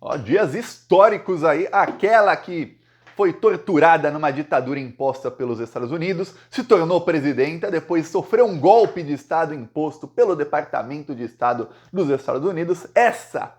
Ó, dias históricos aí, aquela que foi torturada numa ditadura imposta pelos Estados Unidos, se tornou presidenta, depois sofreu um golpe de Estado imposto pelo Departamento de Estado dos Estados Unidos. Essa,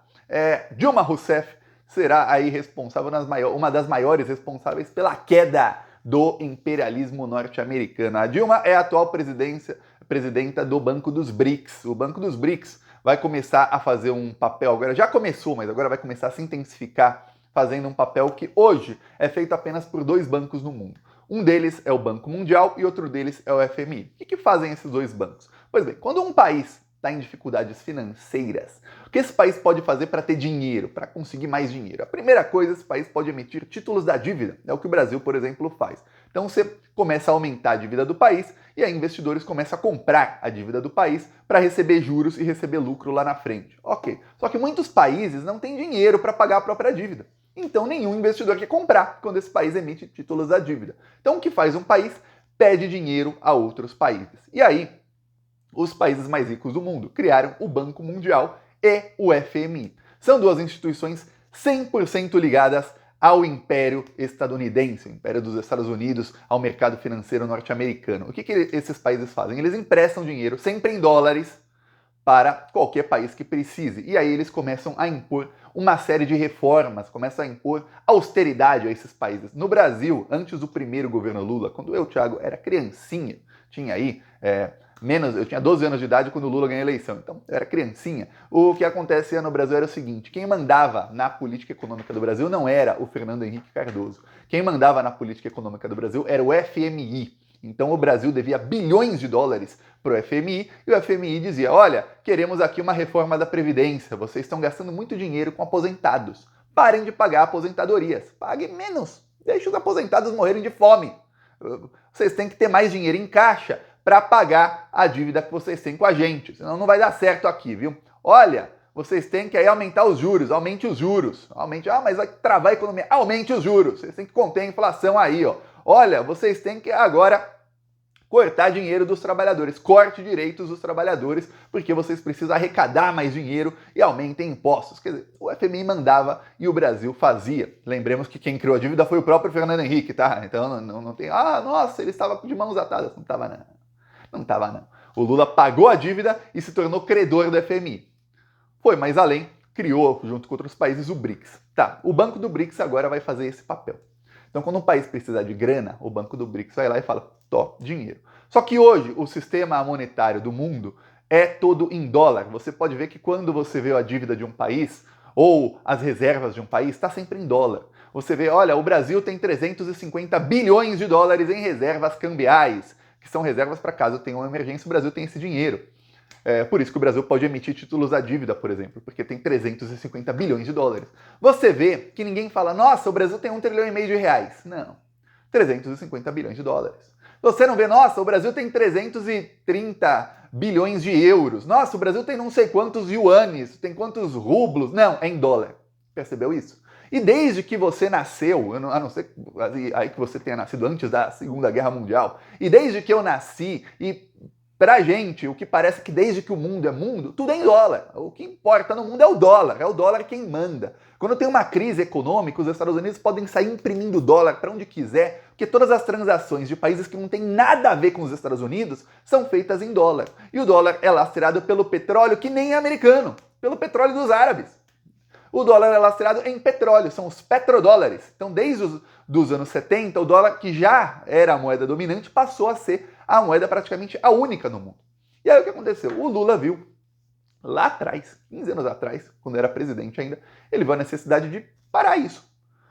Dilma Rousseff, será aí responsável, uma das maiores responsáveis pela queda do imperialismo norte-americano. A Dilma é a atual presidenta do Banco dos BRICS. O Banco dos BRICS vai começar a fazer um papel, agora já começou, mas agora vai começar a se intensificar, fazendo um papel que hoje é feito apenas por dois bancos no mundo. Um deles é o Banco Mundial e outro deles é o FMI. O que fazem esses dois bancos? Pois bem, quando um país está em dificuldades financeiras, o que esse país pode fazer para ter dinheiro, para conseguir mais dinheiro? A primeira coisa, esse país pode emitir títulos da dívida, é o que o Brasil, por exemplo, faz. Então você começa a aumentar a dívida do país e aí investidores começam a comprar a dívida do país para receber juros e receber lucro lá na frente. Ok, só que muitos países não têm dinheiro para pagar a própria dívida. Então nenhum investidor quer comprar quando esse país emite títulos da dívida. Então o que faz um país? Pede dinheiro a outros países. E aí, os países mais ricos do mundo criaram o Banco Mundial e o FMI. São duas instituições 100% ligadas ao Império Estadunidense, o Império dos Estados Unidos, ao mercado financeiro norte-americano. O que esses países fazem? Eles emprestam dinheiro, sempre em dólares, para qualquer país que precise. E aí eles começam a impor uma série de reformas, começam a impor austeridade a esses países. No Brasil, antes do primeiro governo Lula, quando eu, Thiago, era criancinha, tinha aí eu tinha 12 anos de idade quando o Lula ganhou a eleição, então eu era criancinha. O que acontecia no Brasil era o seguinte: quem mandava na política econômica do Brasil não era o Fernando Henrique Cardoso. Quem mandava na política econômica do Brasil era o FMI. Então o Brasil devia bilhões de dólares para o FMI e o FMI dizia: olha, queremos aqui uma reforma da Previdência, vocês estão gastando muito dinheiro com aposentados. Parem de pagar aposentadorias, paguem menos, deixem os aposentados morrerem de fome. Vocês têm que ter mais dinheiro em caixa para pagar a dívida que vocês têm com a gente, senão não vai dar certo aqui, viu? Olha, vocês têm que aí aumentar os juros, aumente os juros. Mas vai travar a economia. Aumente os juros, vocês têm que conter a inflação aí, ó. Olha, vocês têm que agora cortar dinheiro dos trabalhadores, corte direitos dos trabalhadores, porque vocês precisam arrecadar mais dinheiro e aumentem impostos. Quer dizer, o FMI mandava e o Brasil fazia. Lembremos que quem criou a dívida foi o próprio Fernando Henrique, tá? Então não tem, nossa, ele estava de mãos atadas. Não estava não. Não estava não. O Lula pagou a dívida e se tornou credor do FMI. Foi mais além, criou, junto com outros países, o BRICS. Tá, o Banco do BRICS agora vai fazer esse papel. Então, quando um país precisar de grana, o Banco do BRICS vai lá e fala: dinheiro. Só que hoje, o sistema monetário do mundo é todo em dólar. Você pode ver que quando você vê a dívida de um país, ou as reservas de um país, está sempre em dólar. Você vê, olha, o Brasil tem 350 bilhões de dólares em reservas cambiais, que são reservas para caso tenha uma emergência, o Brasil tem esse dinheiro. Por isso que o Brasil pode emitir títulos da dívida, por exemplo, porque tem 350 bilhões de dólares. Você vê que ninguém fala: nossa, o Brasil tem 1,5 trilhão de reais. Não, 350 bilhões de dólares. Você não vê: nossa, o Brasil tem 330 bilhões de euros. Nossa, o Brasil tem não sei quantos yuanes, tem quantos rublos. Não, é em dólar. Percebeu isso? E desde que você nasceu, a não ser aí que você tenha nascido antes da Segunda Guerra Mundial, e desde que eu nasci, e pra gente, o que parece que desde que o mundo é mundo, tudo é em dólar. O que importa no mundo é o dólar quem manda. Quando tem uma crise econômica, os Estados Unidos podem sair imprimindo dólar para onde quiser, porque todas as transações de países que não têm nada a ver com os Estados Unidos são feitas em dólar. E o dólar é lastreado pelo petróleo, que nem é americano, pelo petróleo dos árabes. O dólar é lastreado em petróleo, são os petrodólares. Então, desde os anos 70, o dólar, que já era a moeda dominante, passou a ser a moeda praticamente a única no mundo. E aí o que aconteceu? O Lula viu, lá atrás, 15 anos atrás, quando era presidente ainda, ele viu a necessidade de parar isso.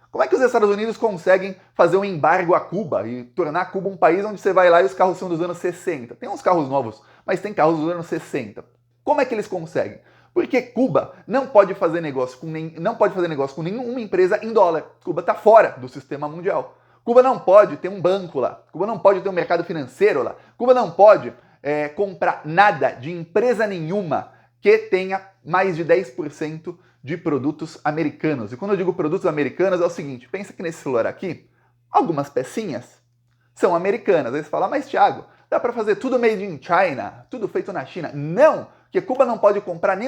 Como é que os Estados Unidos conseguem fazer um embargo a Cuba e tornar Cuba um país onde você vai lá e os carros são dos anos 60? Tem uns carros novos, mas tem carros dos anos 60. Como é que eles conseguem? Porque Cuba não pode fazer negócio com nenhuma empresa em dólar. Cuba está fora do sistema mundial. Cuba não pode ter um banco lá. Cuba não pode ter um mercado financeiro lá. Cuba não pode comprar nada de empresa nenhuma que tenha mais de 10% de produtos americanos. E quando eu digo produtos americanos é o seguinte: pensa que nesse celular aqui, algumas pecinhas são americanas. Aí você fala: mas Thiago, dá para fazer tudo made in China, tudo feito na China? Não! Porque Cuba não pode comprar nem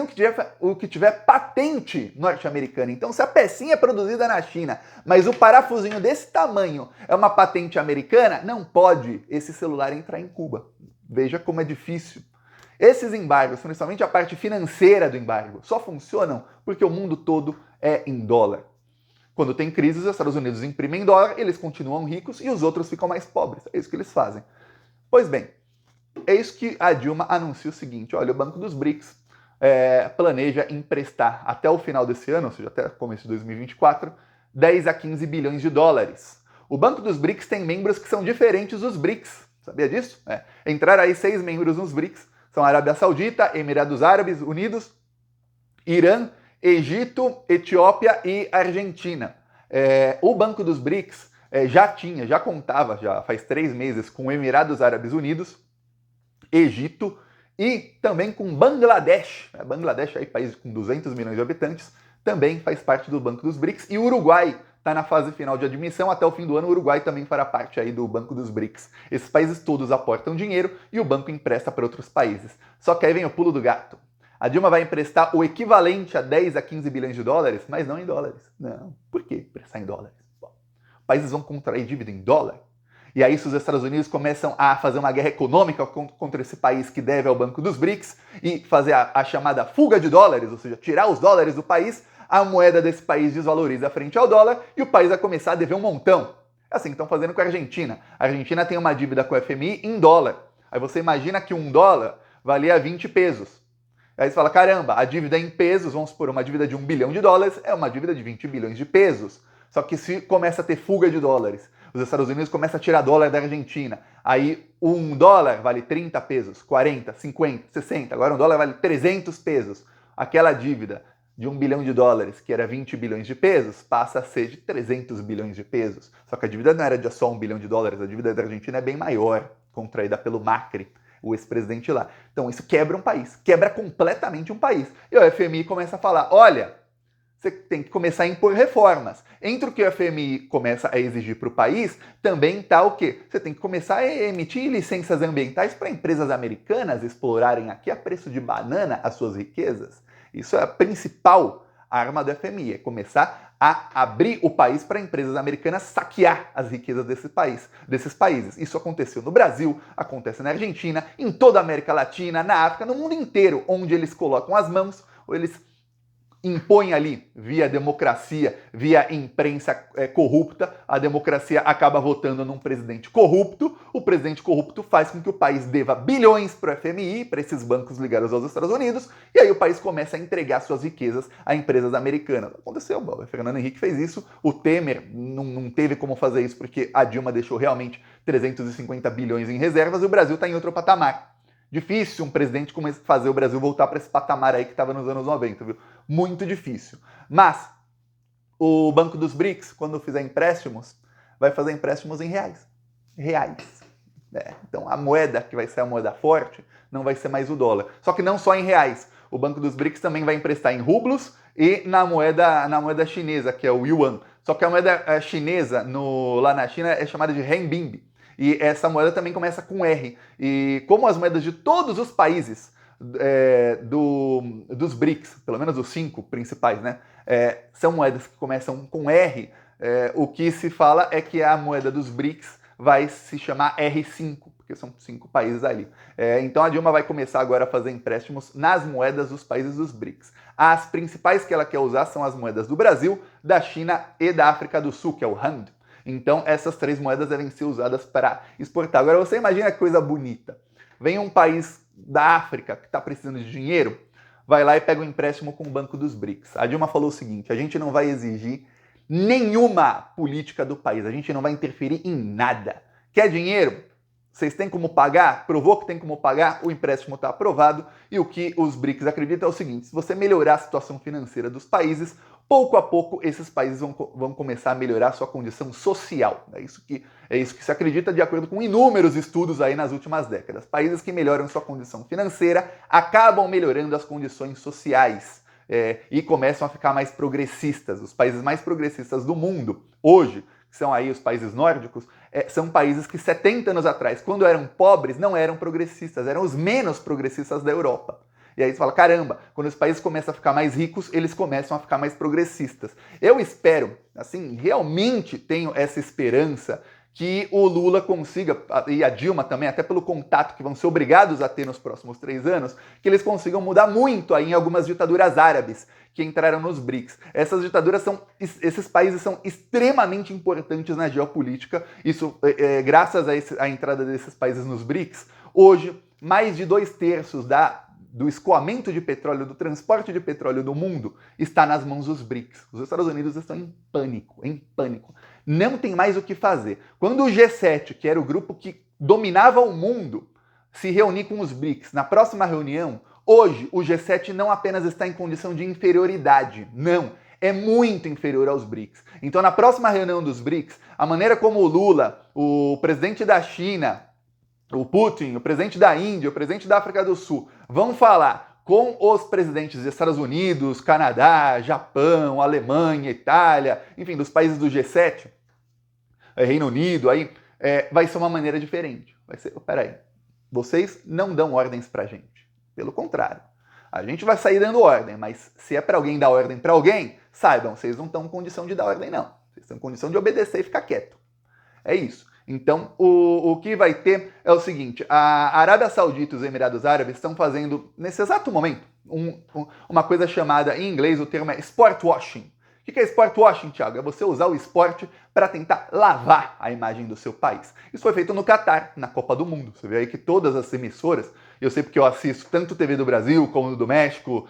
o que tiver patente norte-americana. Então, se a pecinha é produzida na China, mas o parafusinho desse tamanho é uma patente americana, não pode esse celular entrar em Cuba. Veja como é difícil. Esses embargos, principalmente a parte financeira do embargo, só funcionam porque o mundo todo é em dólar. Quando tem crise, os Estados Unidos imprimem dólar, eles continuam ricos e os outros ficam mais pobres. É isso que eles fazem. Pois bem, é isso que a Dilma anuncia o seguinte: olha, o Banco dos BRICS planeja emprestar até o final desse ano, ou seja, até o começo de 2024, 10 a 15 bilhões de dólares. O Banco dos BRICS tem membros que são diferentes dos BRICS. Sabia disso? Entraram aí 6 membros nos BRICS. São Arábia Saudita, Emirados Árabes Unidos, Irã, Egito, Etiópia e Argentina. O Banco dos BRICS já contava, já faz 3 meses, com Emirados Árabes Unidos, Egito e também com Bangladesh. Bangladesh, aí, país com 200 milhões de habitantes, também faz parte do Banco dos BRICS. E o Uruguai está na fase final de admissão. Até o fim do ano, o Uruguai também fará parte aí do Banco dos BRICS. Esses países todos aportam dinheiro e o banco empresta para outros países. Só que aí vem o pulo do gato. A Dilma vai emprestar o equivalente a 10 a 15 bilhões de dólares, mas não em dólares. Não. Por que emprestar em dólares? Bom, países vão contrair dívida em dólar. E aí, se os Estados Unidos começam a fazer uma guerra econômica contra esse país que deve ao Banco dos BRICS e fazer a chamada fuga de dólares, ou seja, tirar os dólares do país, a moeda desse país desvaloriza frente ao dólar e o país vai começar a dever um montão. É assim que estão fazendo com a Argentina. A Argentina tem uma dívida com o FMI em dólar. Aí você imagina que $1 valia 20 pesos. Aí você fala, caramba, a dívida em pesos, vamos supor, uma dívida de $1 bilhão é uma dívida de 20 bilhões de pesos. Só que se começa a ter fuga de dólares, os Estados Unidos começam a tirar dólar da Argentina, aí $1 vale 30 pesos, 40, 50, 60, agora $1 vale 300 pesos. Aquela dívida de $1 bilhão, que era 20 bilhões de pesos, passa a ser de 300 bilhões de pesos. Só que a dívida não era de só $1 bilhão, a dívida da Argentina é bem maior, contraída pelo Macri, o ex-presidente lá. Então isso quebra um país, quebra completamente um país. E o FMI começa a falar, olha, você tem que começar a impor reformas. Entre o que o FMI começa a exigir para o país, também está o quê? Você tem que começar a emitir licenças ambientais para empresas americanas explorarem aqui a preço de banana as suas riquezas. Isso é a principal arma do FMI, é começar a abrir o país para empresas americanas saquear as riquezas desses países. Isso aconteceu no Brasil, acontece na Argentina, em toda a América Latina, na África, no mundo inteiro, onde eles colocam as mãos, ou eles impõe ali, via democracia, via imprensa corrupta, a democracia acaba votando num presidente corrupto, o presidente corrupto faz com que o país deva bilhões para o FMI, para esses bancos ligados aos Estados Unidos, e aí o país começa a entregar suas riquezas a empresas americanas. Aconteceu, o Fernando Henrique fez isso, o Temer não teve como fazer isso porque a Dilma deixou realmente 350 bilhões em reservas e o Brasil está em outro patamar. Difícil um presidente fazer o Brasil voltar para esse patamar aí que estava nos anos 90, viu? Muito difícil. Mas o Banco dos BRICS, quando fizer empréstimos, vai fazer empréstimos em reais. Então a moeda que vai ser a moeda forte não vai ser mais o dólar. Só que não só em reais. O Banco dos BRICS também vai emprestar em rublos e na moeda chinesa, que é o yuan. Só que a moeda chinesa lá na China é chamada de renminbi. E essa moeda também começa com R. E como as moedas de todos os países dos BRICS, pelo menos os 5 principais, né, são moedas que começam com R, o que se fala é que a moeda dos BRICS vai se chamar R5, porque são 5 países ali. Então a Dilma vai começar agora a fazer empréstimos nas moedas dos países dos BRICS. As principais que ela quer usar são as moedas do Brasil, da China e da África do Sul, que é o RAND. Então, essas 3 moedas devem ser usadas para exportar. Agora, você imagina que coisa bonita. Vem um país da África que está precisando de dinheiro, vai lá e pega um empréstimo com o Banco dos BRICS. A Dilma falou o seguinte, a gente não vai exigir nenhuma política do país, a gente não vai interferir em nada. Quer dinheiro? Vocês têm como pagar? Provou que tem como pagar? O empréstimo está aprovado. E o que os BRICS acreditam é o seguinte, se você melhorar a situação financeira dos países, pouco a pouco esses países vão começar a melhorar a sua condição social. É isso que se acredita de acordo com inúmeros estudos aí nas últimas décadas. Países que melhoram sua condição financeira acabam melhorando as condições sociais e começam a ficar mais progressistas. Os países mais progressistas do mundo hoje, que são aí os países nórdicos, são países que 70 anos atrás, quando eram pobres, não eram progressistas, eram os menos progressistas da Europa. E aí você fala, caramba, quando os países começam a ficar mais ricos, eles começam a ficar mais progressistas. Eu espero, assim, realmente tenho essa esperança que o Lula consiga, e a Dilma também, até pelo contato que vão ser obrigados a ter nos próximos 3 anos, que eles consigam mudar muito aí em algumas ditaduras árabes que entraram nos BRICS. Essas ditaduras esses países são extremamente importantes na geopolítica. Isso, graças à entrada desses países nos BRICS, hoje mais de 2/3 do escoamento de petróleo, do transporte de petróleo do mundo, está nas mãos dos BRICS. Os Estados Unidos estão em pânico, em pânico. Não tem mais o que fazer. Quando o G7, que era o grupo que dominava o mundo, se reunir com os BRICS na próxima reunião, hoje o G7 não apenas está em condição de inferioridade, não, é muito inferior aos BRICS. Então, na próxima reunião dos BRICS, a maneira como o Lula, o presidente da China, o Putin, o presidente da Índia, o presidente da África do Sul, vão falar com os presidentes dos Estados Unidos, Canadá, Japão, Alemanha, Itália, enfim, dos países do G7, Reino Unido, aí, vai ser uma maneira diferente. Vai ser, peraí, vocês não dão ordens pra gente. Pelo contrário, a gente vai sair dando ordem, mas se é pra alguém dar ordem pra alguém, saibam, vocês não estão em condição de dar ordem, não. Vocês estão em condição de obedecer e ficar quieto. É isso. Então, o que vai ter é o seguinte, a Arábia Saudita e os Emirados Árabes estão fazendo, nesse exato momento, uma coisa chamada, em inglês o termo é sport washing. O que é sport washing, Thiago? É você usar o esporte para tentar lavar a imagem do seu país. Isso foi feito no Catar, na Copa do Mundo. Você vê aí que todas as emissoras, eu sei porque eu assisto tanto TV do Brasil como do México,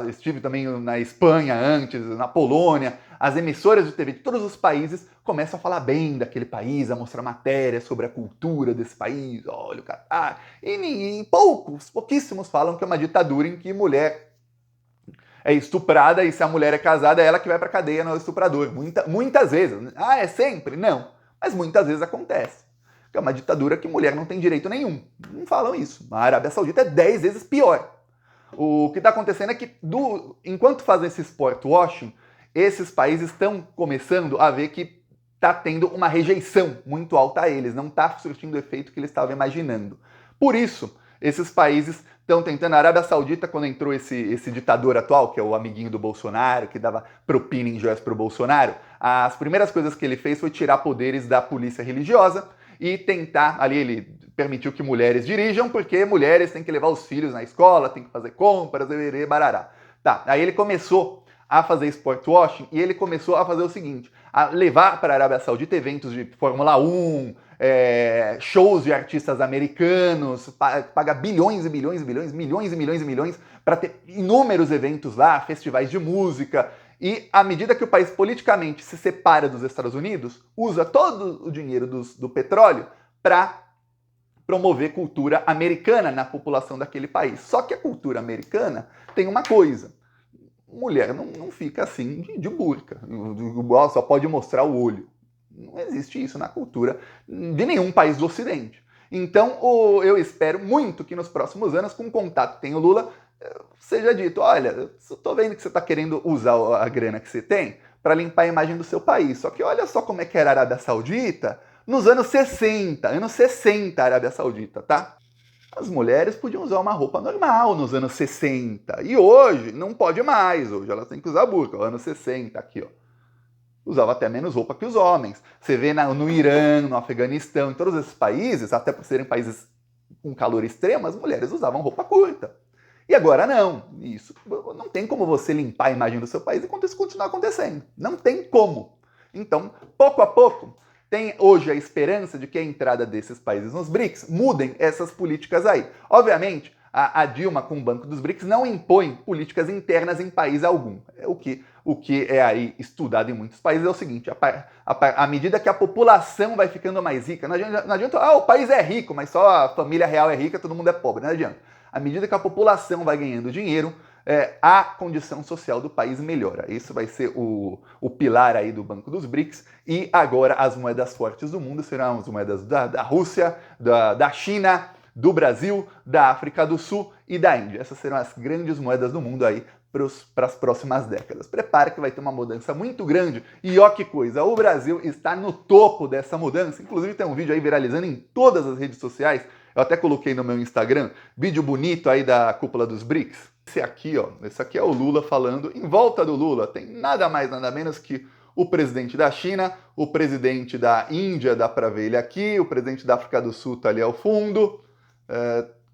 estive também na Espanha antes, na Polônia, as emissoras de TV de todos os países começam a falar bem daquele país, a mostrar matérias sobre a cultura desse país, olha o Catar, e pouquíssimos falam que é uma ditadura em que mulher é estuprada e se a mulher é casada é ela que vai pra cadeia, não é o estuprador. Muitas vezes. Ah, é sempre? Não. Mas muitas vezes acontece. É uma ditadura que mulher não tem direito nenhum. Não falam isso. A Arábia Saudita é 10 vezes pior. O que está acontecendo é que, enquanto fazem esse sport washing, esses países estão começando a ver que está tendo uma rejeição muito alta a eles. Não está surtindo o efeito que eles estavam imaginando. Por isso, esses países estão tentando. A Arábia Saudita, quando entrou esse ditador atual, que é o amiguinho do Bolsonaro, que dava propina em joias para o Bolsonaro, as primeiras coisas que ele fez foi tirar poderes da polícia religiosa e tentar, ali ele permitiu que mulheres dirijam, porque mulheres têm que levar os filhos na escola, têm que fazer compras, barará. Tá, aí ele começou a fazer sport washing e ele começou a fazer o seguinte, a levar para a Arábia Saudita eventos de Fórmula 1, shows de artistas americanos, paga bilhões e bilhões e bilhões, milhões e milhões e milhões para ter inúmeros eventos lá, festivais de música. E à medida que o país politicamente se separa dos Estados Unidos, usa todo o dinheiro do petróleo para promover cultura americana na população daquele país. Só que a cultura americana tem uma coisa, mulher não fica assim de burca, só pode mostrar o olho. Não existe isso na cultura de nenhum país do Ocidente. Então, eu espero muito que nos próximos anos, com o contato que tem o Lula, seja dito, olha, eu tô vendo que você está querendo usar a grana que você tem para limpar a imagem do seu país. Só que olha só como é que era a Arábia Saudita nos anos 60. Anos 60 a Arábia Saudita, tá? As mulheres podiam usar uma roupa normal nos anos 60. E hoje não pode mais. Hoje elas têm que usar burca. Anos 60 aqui, ó. Usava até menos roupa que os homens. Você vê no Irã, no Afeganistão, em todos esses países, até por serem países com calor extremo, as mulheres usavam roupa curta. E agora não. Isso não tem como você limpar a imagem do seu país enquanto isso continuar acontecendo. Não tem como. Então, pouco a pouco, tem hoje a esperança de que a entrada desses países nos BRICS mudem essas políticas aí. Obviamente, a Dilma, com o Banco dos BRICS, não impõe políticas internas em país algum. O que é aí estudado em muitos países é o seguinte, à medida que a população vai ficando mais rica, não adianta, o país é rico, mas só a família real é rica, todo mundo é pobre, não adianta. À medida que a população vai ganhando dinheiro, a condição social do país melhora. Isso vai ser o pilar aí do Banco dos BRICS. E agora as moedas fortes do mundo serão as moedas da Rússia, da China, do Brasil, da África do Sul e da Índia. Essas serão as grandes moedas do mundo aí para as próximas décadas. Prepara que vai ter uma mudança muito grande. E ó que coisa, o Brasil está no topo dessa mudança. Inclusive tem um vídeo aí viralizando em todas as redes sociais. Eu até coloquei no meu Instagram, vídeo bonito aí da cúpula dos BRICS. Esse aqui, ó, esse aqui é o Lula falando. Em volta do Lula tem nada mais, nada menos que o presidente da China, o presidente da Índia, dá pra ver ele aqui, o presidente da África do Sul tá ali ao fundo.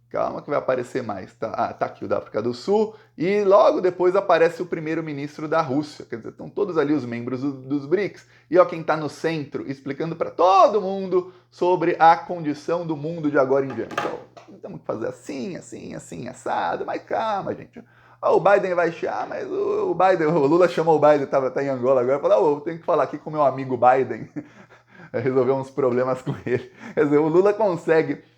Calma que vai aparecer mais. Tá aqui o da África do Sul. E logo depois aparece o primeiro-ministro da Rússia. Quer dizer, estão todos ali os membros dos BRICS. E ó, quem está no centro explicando para todo mundo sobre a condição do mundo de agora em diante. Então, temos que fazer assim, assim, assim, assado. Mas calma, gente. Ó, o Biden vai chiar, mas o Lula chamou o Biden, tá em Angola agora. Falou, eu tenho que falar aqui com o meu amigo Biden. Resolver uns problemas com ele. Quer dizer, o Lula consegue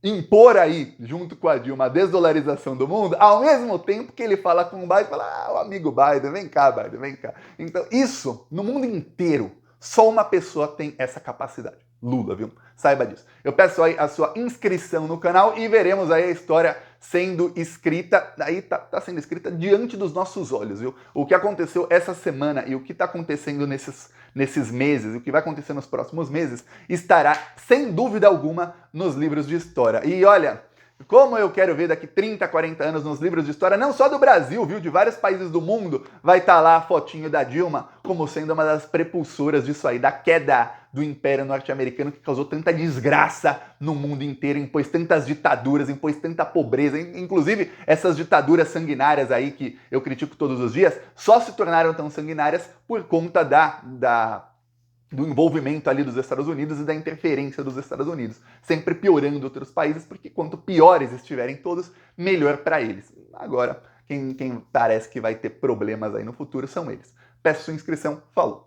impor aí, junto com a Dilma, a desdolarização do mundo, ao mesmo tempo que ele fala com o Biden, fala, o amigo Biden, vem cá, Biden, vem cá. Então, isso, no mundo inteiro, só uma pessoa tem essa capacidade. Lula, viu? Saiba disso. Eu peço aí a sua inscrição no canal e veremos aí a história sendo escrita, aí tá sendo escrita diante dos nossos olhos, viu? O que aconteceu essa semana e o que está acontecendo nesses meses, o que vai acontecer nos próximos meses, estará, sem dúvida alguma, nos livros de história. E olha, como eu quero ver daqui 30, 40 anos nos livros de história, não só do Brasil, viu, de vários países do mundo, vai estar lá a fotinho da Dilma como sendo uma das prepulsoras disso aí, da queda do Império Norte-Americano que causou tanta desgraça no mundo inteiro, impôs tantas ditaduras, impôs tanta pobreza, inclusive essas ditaduras sanguinárias aí que eu critico todos os dias, só se tornaram tão sanguinárias por conta do envolvimento ali dos Estados Unidos e da interferência dos Estados Unidos, sempre piorando outros países, porque quanto piores estiverem todos, melhor para eles. Agora, quem parece que vai ter problemas aí no futuro são eles. Peço sua inscrição, falou!